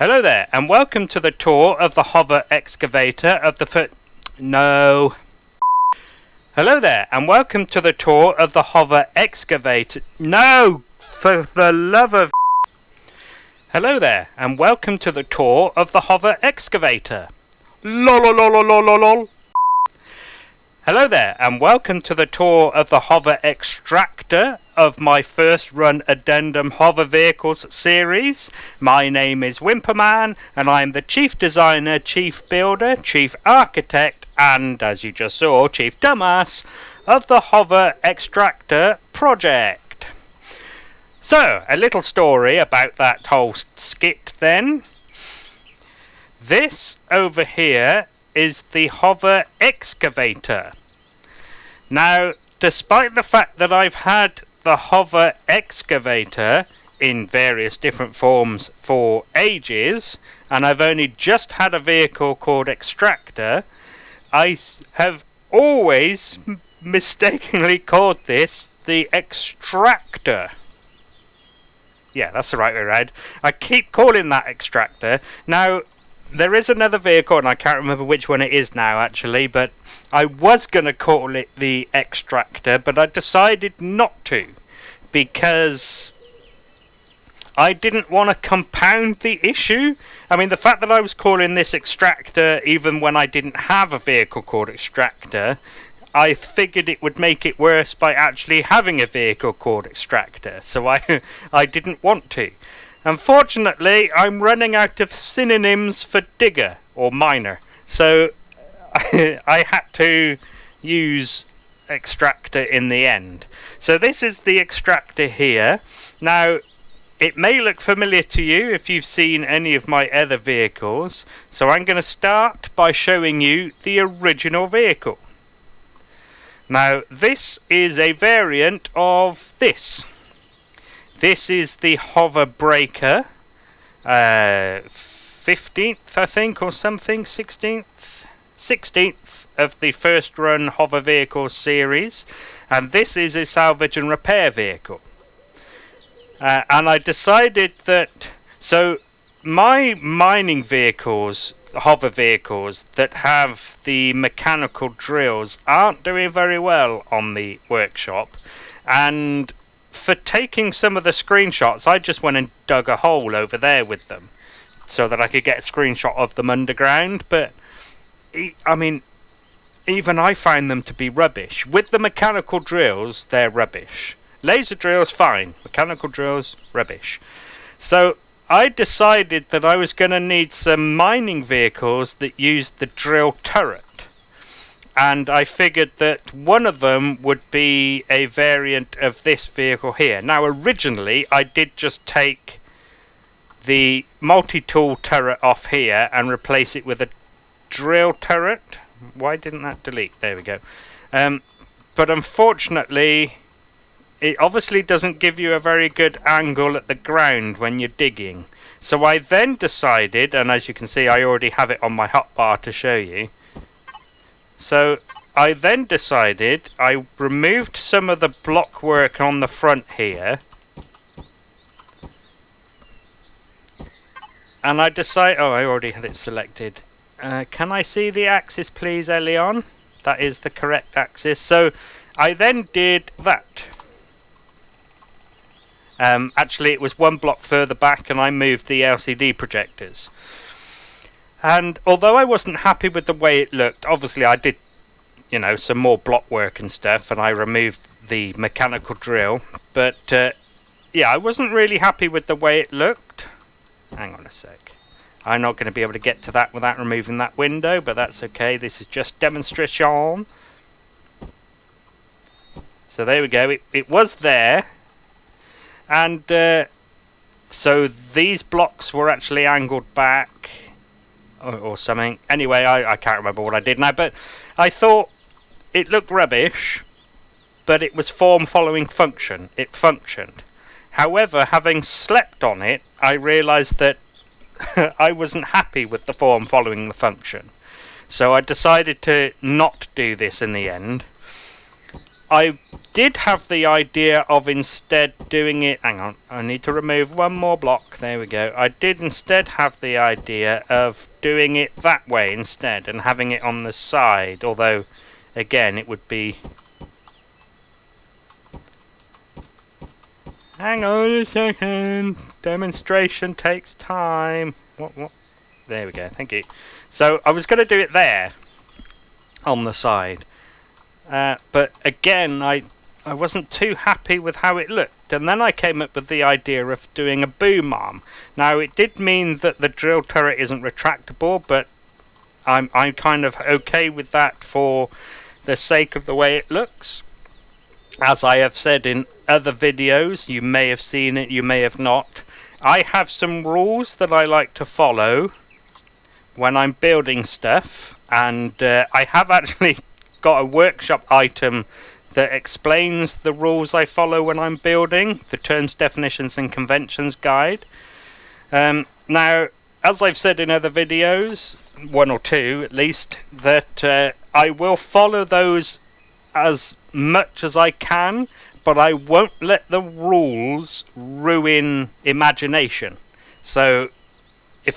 Hello there, and welcome to the tour of the hover excavator of the No. Hello there, and welcome to the tour of the hover excavator. No! For the love of... Hello there, and welcome to the tour of the hover excavator. Lol. Hello there, and welcome to the tour of the HoverExtractor of my first Run Addendum Hover Vehicles series. My name is Wimperman, and I am the Chief Designer, Chief Builder, Chief Architect, and, as you just saw, Chief Dumbass of the HoverExtractor project. So, a little story about that whole skit then. This over here is the hover excavator. Now, despite the fact that I've had the hover excavator in various different forms for ages, and I've only just had a vehicle called Extractor, I have always mistakenly called this the Extractor. Yeah, that's the right way around. I keep calling that Extractor. Now, there is another vehicle, and I can't remember which one it is now, actually, but I was going to call it the Extractor, but I decided not to, because I didn't want to compound the issue. I mean, the fact that I was calling this Extractor even when I didn't have a vehicle called Extractor, I figured it would make it worse by actually having a vehicle called Extractor, so I didn't want to. Unfortunately, I'm running out of synonyms for digger or miner, so I had to use Extractor in the end. So this is the Extractor here. Now, it may look familiar to you if you've seen any of my other vehicles, so I'm going to start by showing you the original vehicle. Now, this is a variant of this. This is the Hover Breaker, 15th, I think, or something, 16th of the first run Hover Vehicles series, and this is a salvage and repair vehicle. And I decided that, so my mining vehicles, hover vehicles that have the mechanical drills aren't doing very well on the workshop, and for taking some of the screenshots, I just went and dug a hole over there with them so that I could get a screenshot of them underground. But, I mean, even I find them to be rubbish. With the mechanical drills, they're rubbish. Laser drills, fine. Mechanical drills, rubbish. So I decided that I was going to need some mining vehicles that used the drill turret. And I figured that one of them would be a variant of this vehicle here. Now, originally, I did just take the multi-tool turret off here and replace it with a drill turret. Why didn't that delete? There we go. But unfortunately, it obviously doesn't give you a very good angle at the ground when you're digging. So I then decided, and as you can see, I already have it on my hotbar to show you. So I then decided I removed some of the block work on the front here, and I decided, oh, I already had it selected. Can I see the axis please, Elion? That is the correct axis. So I then did that. Actually, it was one block further back, and I moved the LCD projectors. And although I wasn't happy with the way it looked, obviously I did, you know, some more block work and stuff, and I removed the mechanical drill. But, yeah, I wasn't really happy with the way it looked. Hang on a sec. I'm not going to be able to get to that without removing that window, but that's okay. This is just demonstration. So there we go. It was there. And so these blocks were actually angled back. Or something. Anyway, I can't remember what I did now, but I thought it looked rubbish, but it was form following function. It functioned. However, having slept on it, I realised that I wasn't happy with the form following the function. So I decided to not do this in the end. I did have the idea of instead doing it... Hang on, I need to remove one more block. There we go. I did instead have the idea of doing it that way instead and having it on the side. Although, again, it would be... Hang on a second. Demonstration takes time. What? There we go. Thank you. So, I was going to do it there on the side. But again, I wasn't too happy with how it looked, and then I came up with the idea of doing a boom arm. Now, it did mean that the drill turret isn't retractable, but I'm kind of okay with that for the sake of the way it looks. As I have said in other videos, you may have seen it, you may have not. I have some rules that I like to follow when I'm building stuff, and I have actually got a workshop item that explains the rules I follow when I'm building, the Terms, Definitions and Conventions guide. Now, as I've said in other videos, one or two at least, that I will follow those as much as I can, but I won't let the rules ruin imagination. So if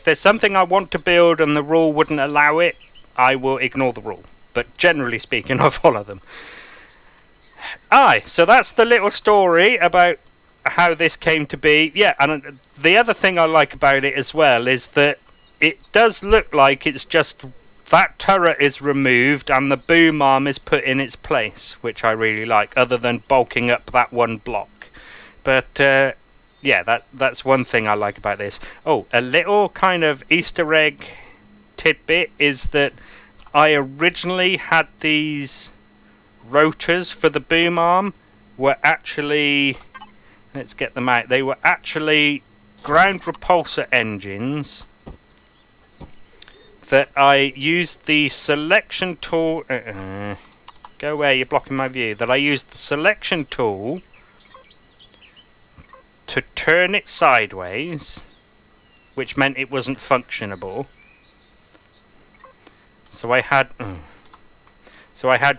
there's something I want to build and the rule wouldn't allow it, I will ignore the rule. But generally speaking, I follow them. Aye, so that's the little story about how this came to be. Yeah, and the other thing I like about it as well is that it does look like it's just that turret is removed and the boom arm is put in its place, which I really like, other than bulking up that one block. But yeah, that's one thing I like about this. Oh, a little kind of Easter egg tidbit is that I originally had these rotors for the boom arm were actually, let's get them out, they were actually ground repulsor engines that I used the selection tool, go away, you're blocking my view, that I used the selection tool to turn it sideways, which meant it wasn't functionable. So I had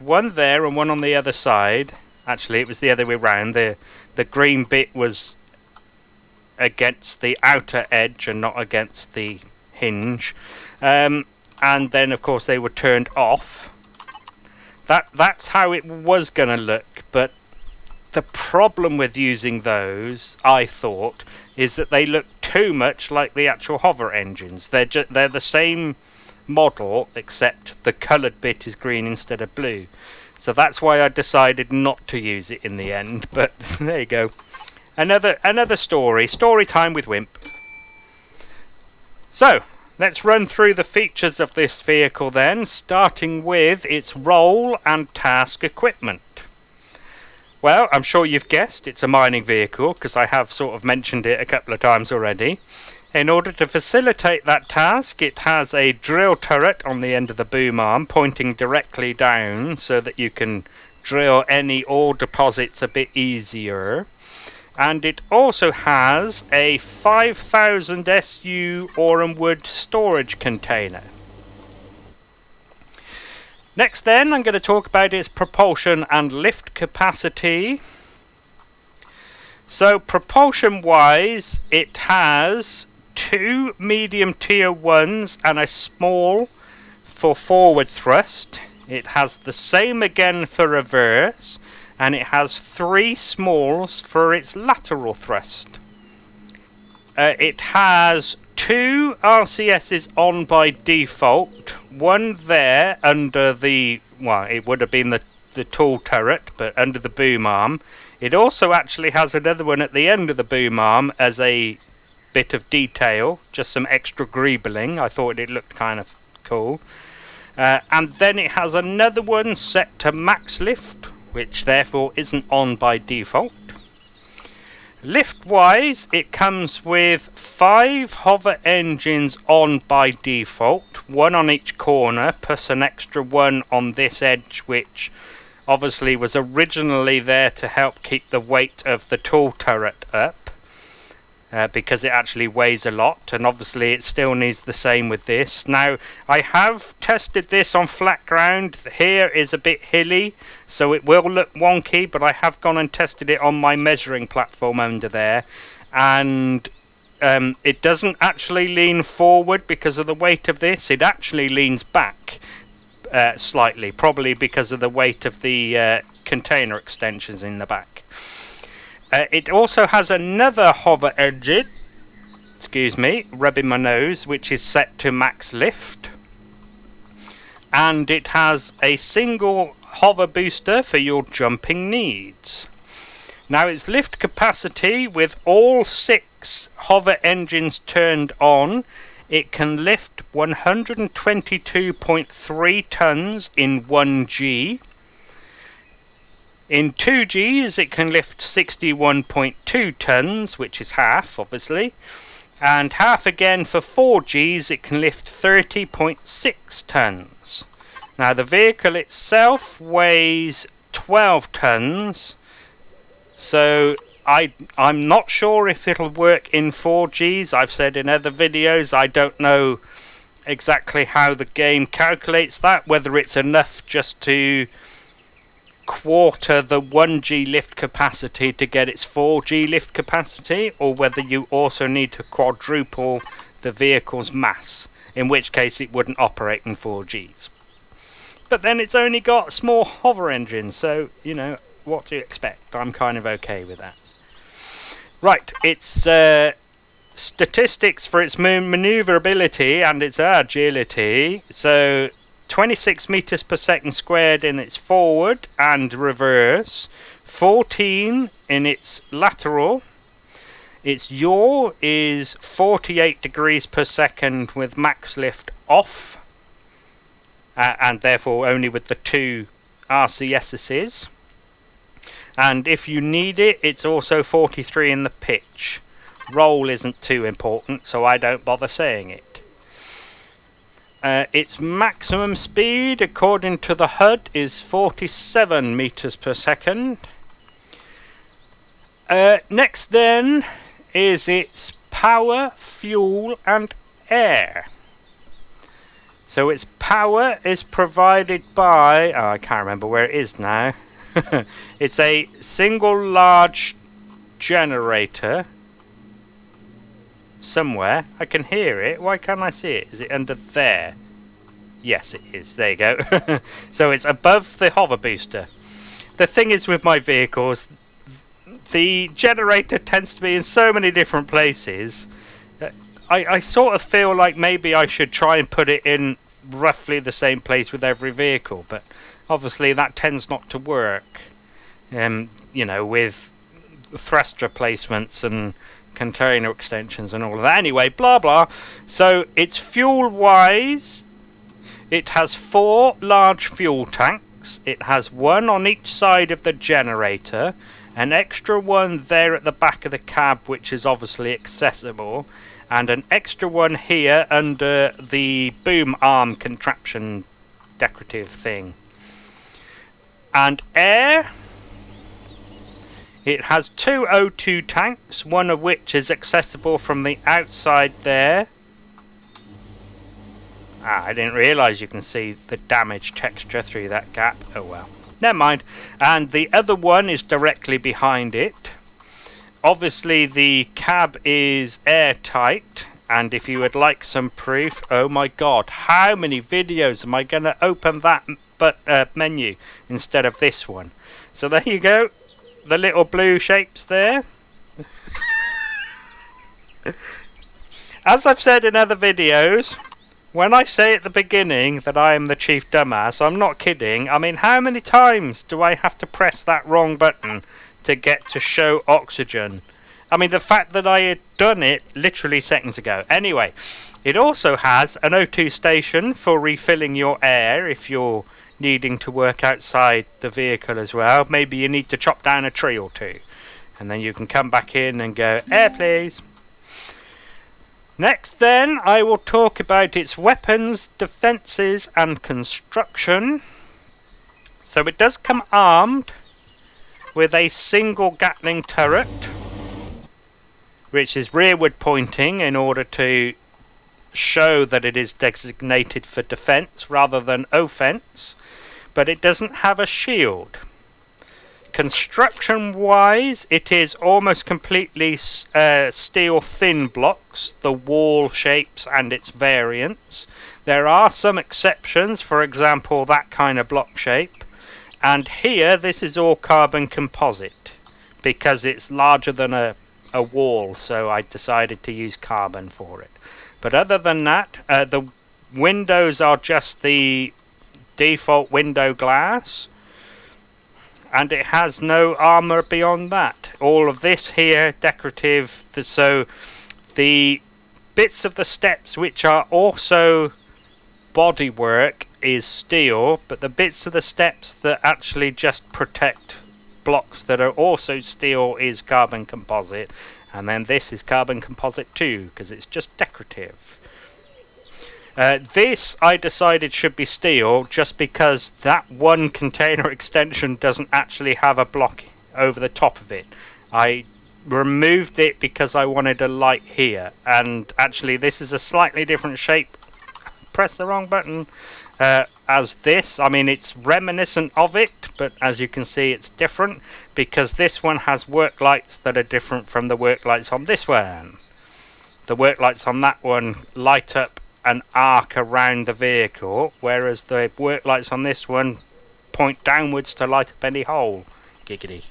one there and one on the other side. Actually, it was the other way round. The green bit was against the outer edge and not against the hinge. And then, of course, they were turned off. That's how it was going to look. But the problem with using those, I thought, is that they look too much like the actual hover engines. They're the same model, except the coloured bit is green instead of blue. So that's why I decided not to use it in the end. But there you go. Another story time with Wimp. So let's run through the features of this vehicle then, starting with its role and task equipment. Well, I'm sure you've guessed it's a mining vehicle, because I have sort of mentioned it a couple of times already. In order to facilitate that task, it has a drill turret on the end of the boom arm pointing directly down so that you can drill any ore deposits a bit easier. And it also has a 5000 SU ore and wood storage container. Next then, I'm going to talk about its propulsion and lift capacity. So propulsion wise, it has 2 medium tier 1s and a small for forward thrust. It has the same again for reverse, and it has 3 smalls for its lateral thrust. It has 2 RCSs on by default, one there under the, well, it would have been the tool turret, but under the boom arm. It also actually has another one at the end of the boom arm as a bit of detail, just some extra greebling. I thought it looked kind of cool. And then it has another one set to max lift, which therefore isn't on by default. Lift wise, it comes with 5 hover engines on by default, 1 on each corner plus an extra one on this edge, which obviously was originally there to help keep the weight of the tool turret up. because it actually weighs a lot, and obviously it still needs the same with this. Now, I have tested this on flat ground. Here is a bit hilly, so it will look wonky, but I have gone and tested it on my measuring platform under there, and it doesn't actually lean forward because of the weight of this. It actually leans back slightly, probably because of the weight of the container extensions in the back. It also has another hover engine, excuse me, rubbing my nose, which is set to max lift. And it has a single hover booster for your jumping needs. Now, its lift capacity, with all 6 hover engines turned on, it can lift 122.3 tons in 1G. In 2Gs, it can lift 61.2 tons, which is half, obviously. And half again for 4Gs, it can lift 30.6 tons. Now, the vehicle itself weighs 12 tons. So, I'm not sure if it'll work in 4Gs. I've said in other videos, I don't know exactly how the game calculates that, whether it's enough just to quarter the 1G lift capacity to get its 4G lift capacity, or whether you also need to quadruple the vehicle's mass, in which case it wouldn't operate in 4Gs. But then it's only got a small hover engine, so, you know, what do you expect? I'm kind of okay with that. Right, its statistics for its maneuverability and its agility. So 26 meters per second squared in its forward and reverse, 14 in its lateral. Its yaw is 48 degrees per second with max lift off, and therefore only with the 2 RCSs. And if you need it, it's also 43 in the pitch. Roll isn't too important, so I don't bother saying it. Its maximum speed, according to the HUD, is 47 meters per second. Next then is its power, fuel and air. So its power is provided by, I can't remember where it is now. It's a single large generator somewhere. I can hear it. Why can't I see it? Is it under there? Yes, it is. There you go. So it's above the hover booster. The thing is with my vehicles, the generator tends to be in so many different places. I sort of feel like maybe I should try and put it in roughly the same place with every vehicle, but obviously that tends not to work. You know, with thrust replacements and container extensions and all of that. Anyway, blah blah. So it's fuel wise, it has 4 large fuel tanks. It has 1 on each side of the generator, an extra one there at the back of the cab, which is obviously accessible, and an extra one here under the boom arm contraption decorative thing. And air, it has 2 O2 tanks, one of which is accessible from the outside there. I didn't realise you can see the damage texture through that gap. Oh well, never mind. And the other one is directly behind it. Obviously the cab is airtight, and if you would like some proof, oh my god, how many videos am I going to open that menu instead of this one? So there you go, the little blue shapes there. As I've said in other videos, when I say at the beginning that I am the chief dumbass, I'm not kidding. I mean, how many times do I have to press that wrong button to get to show oxygen? I mean, the fact that I had done it literally seconds ago. Anyway, it also has an O2 station for refilling your air if you're needing to work outside the vehicle as well. Maybe you need to chop down a tree or two, and then you can come back in and go, air please. Next then, I will talk about its weapons, defences and construction. So it does come armed with a single Gatling turret, which is rearward pointing in order to show that it is designated for defense rather than offense, but it doesn't have a shield. Construction wise, it is almost completely steel thin blocks, the wall shapes and its variants. There are some exceptions, for example that kind of block shape, and here this is all carbon composite because it's larger than a wall, so I decided to use carbon for it. But other than that, the windows are just the default window glass, and it has no armour beyond that. All of this here decorative, so the bits of the steps which are also bodywork is steel, but the bits of the steps that actually just protect blocks that are also steel is carbon composite, and then this is carbon composite too because it's just decorative. This I decided should be steel just because that one container extension doesn't actually have a block over the top of it. I removed it because I wanted a light here, and actually this is a slightly different shape. Press the wrong button. As this, I mean it's reminiscent of it, but as you can see it's different because this one has work lights that are different from the work lights on this one. The work lights on that one light up an arc around the vehicle, whereas the work lights on this one point downwards to light up any hole. Giggity.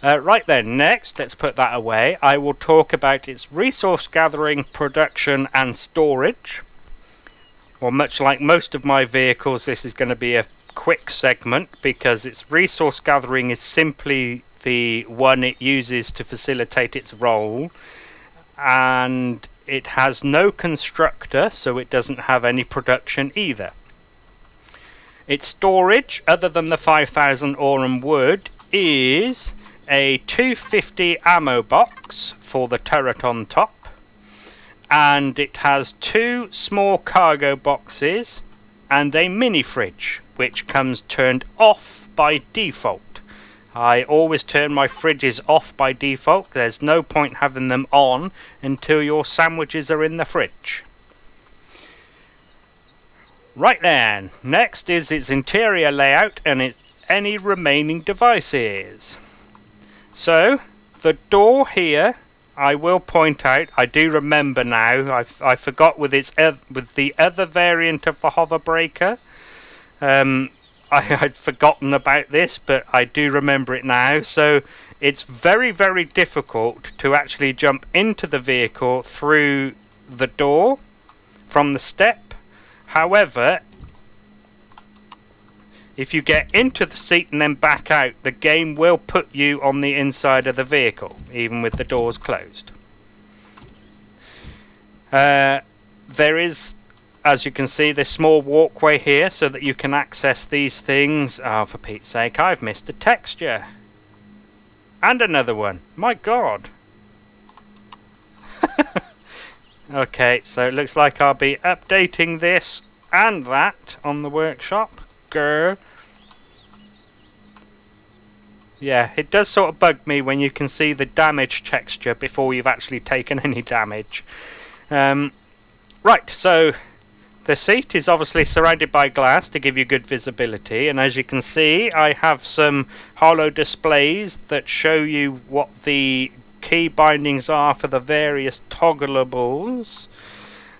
Right then, next, let's put that away. I will talk about its resource gathering, production and storage. Well, much like most of my vehicles, this is going to be a quick segment because its resource gathering is simply the one it uses to facilitate its role, and it has no constructor, so it doesn't have any production either. Its storage, other than the 5000 aurum wood, is a 250 ammo box for the turret on top, and it has 2 small cargo boxes and a mini fridge, which comes turned off by default. I always turn my fridges off by default. There's no point having them on until your sandwiches are in the fridge. Right then, next is its interior layout and any remaining devices. So, the door here, I will point out, I do remember now, I forgot with the other variant of the hover breaker. I had forgotten about this, but I do remember it now. So it's very, very difficult to actually jump into the vehicle through the door from the step. However, if you get into the seat and then back out, the game will put you on the inside of the vehicle, even with the doors closed. There is, as you can see, this small walkway here so that you can access these things. Oh, for Pete's sake, I've missed a texture. And another one. My God. Okay, so it looks like I'll be updating this and that on the workshop. Grr. Yeah, it does sort of bug me when you can see the damage texture before you've actually taken any damage. Right, so the seat is obviously surrounded by glass to give you good visibility, and as you can see I have some hollow displays that show you what the key bindings are for the various toggleables.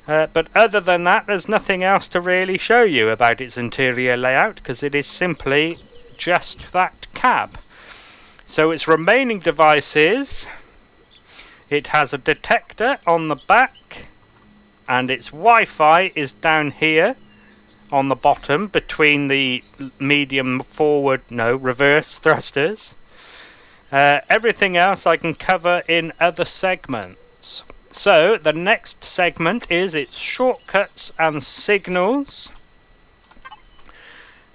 But other than that, there's nothing else to really show you about its interior layout because it is simply just that cab. So its remaining devices, it has a detector on the back, and its Wi-Fi is down here on the bottom between the reverse thrusters. Everything else I can cover in other segments. So the next segment is its shortcuts and signals.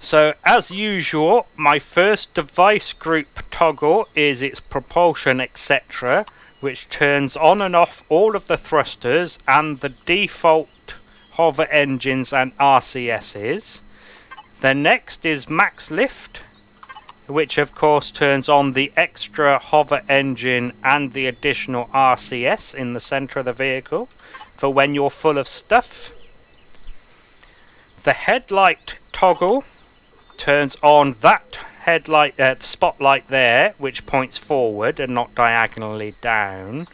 So as usual, my first device group toggle is its propulsion, etc., which turns on and off all of the thrusters and the default hover engines and RCSs. Then next is max lift. which of course turns on the extra hover engine and the additional RCS in the center of the vehicle for when you're full of stuff. The headlight toggle turns on that headlight, spotlight there, which points forward and not diagonally down.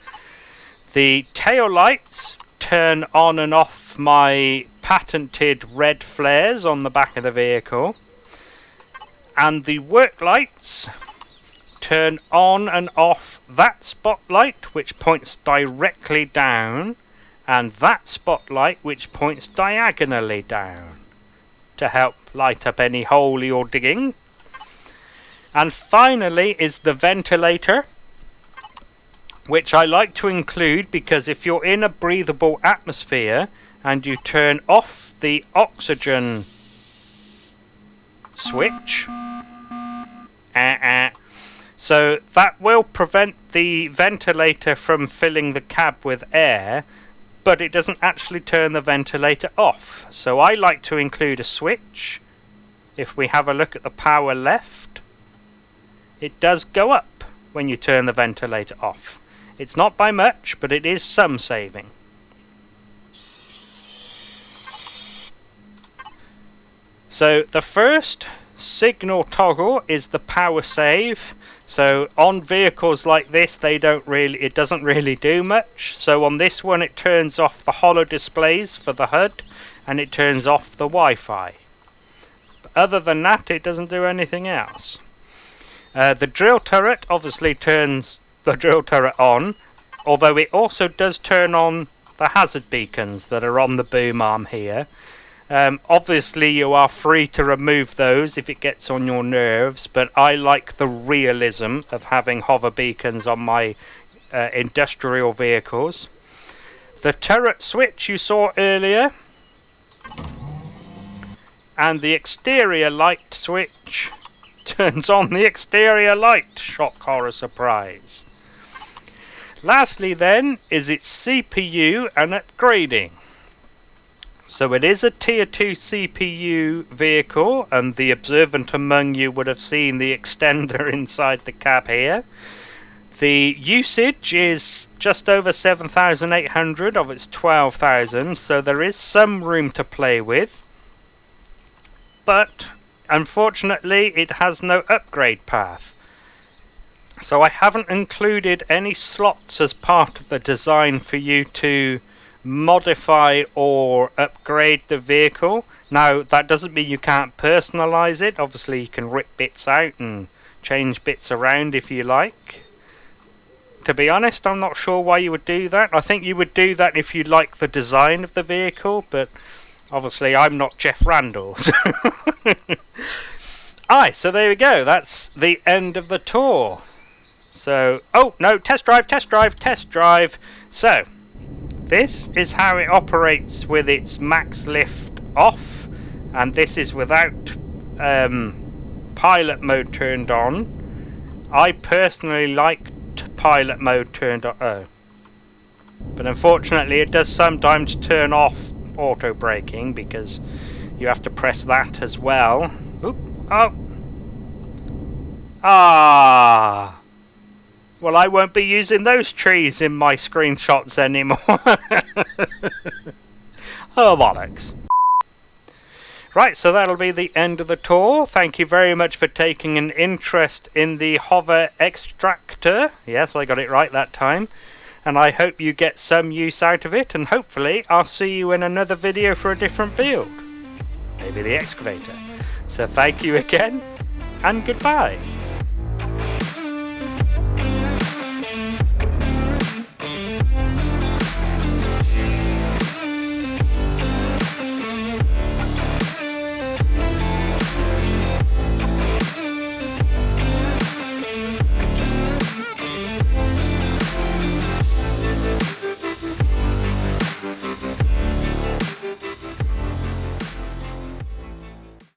The tail lights turn on and off my patented red flares on the back of the vehicle. And the work lights turn on and off that spotlight, which points directly down, and that spotlight, which points diagonally down, to help light up any hole you're digging. And finally is the ventilator, which I like to include because if you're in a breathable atmosphere and you turn off the oxygen switch, so that will prevent the ventilator from filling the cab with air, but it doesn't actually turn the ventilator off. So I like to include a switch. If we have a look at the power left, it does go up when you turn the ventilator off. It's not by much, but it is some saving. So the first signal toggle is the power save. So on vehicles like this, it doesn't really do much. So on this one, it turns off the holo displays for the HUD, and it turns off the Wi-Fi. But other than that, it doesn't do anything else. The drill turret obviously turns the drill turret on, although it also does turn on the hazard beacons that are on the boom arm here. Obviously you are free to remove those if it gets on your nerves, but I like the realism of having hover beacons on my industrial vehicles. The turret switch you saw earlier, and the exterior light switch turns on the exterior light. Shock, horror, surprise. Lastly then is its CPU and upgrading. So it is a tier 2 CPU vehicle, and the observant among you would have seen the extender inside the cab here. The usage is just over 7,800 of its 12,000, so there is some room to play with. But unfortunately it has no upgrade path. So I haven't included any slots as part of the design for you to modify or upgrade the vehicle. Now that doesn't mean you can't personalize it. Obviously you can rip bits out and change bits around if you like. To be honest, I'm not sure why you would do that. I think you would do that if you like the design of the vehicle, but obviously I'm not Jeff Randall. Aye, so there we go. That's the end of the tour. So, oh no, test drive. So this is how it operates with its max lift off, and this is without pilot mode turned on. I personally liked pilot mode turned on, but unfortunately it does sometimes turn off auto braking because you have to press that as well. Oop, oh. Ah. Well, I won't be using those trees in my screenshots anymore. Oh, bollocks. Right, so that'll be the end of the tour. Thank you very much for taking an interest in the HoverExtractor. Yes, I got it right that time. And I hope you get some use out of it, and hopefully I'll see you in another video for a different build. Maybe the excavator. So thank you again, and goodbye.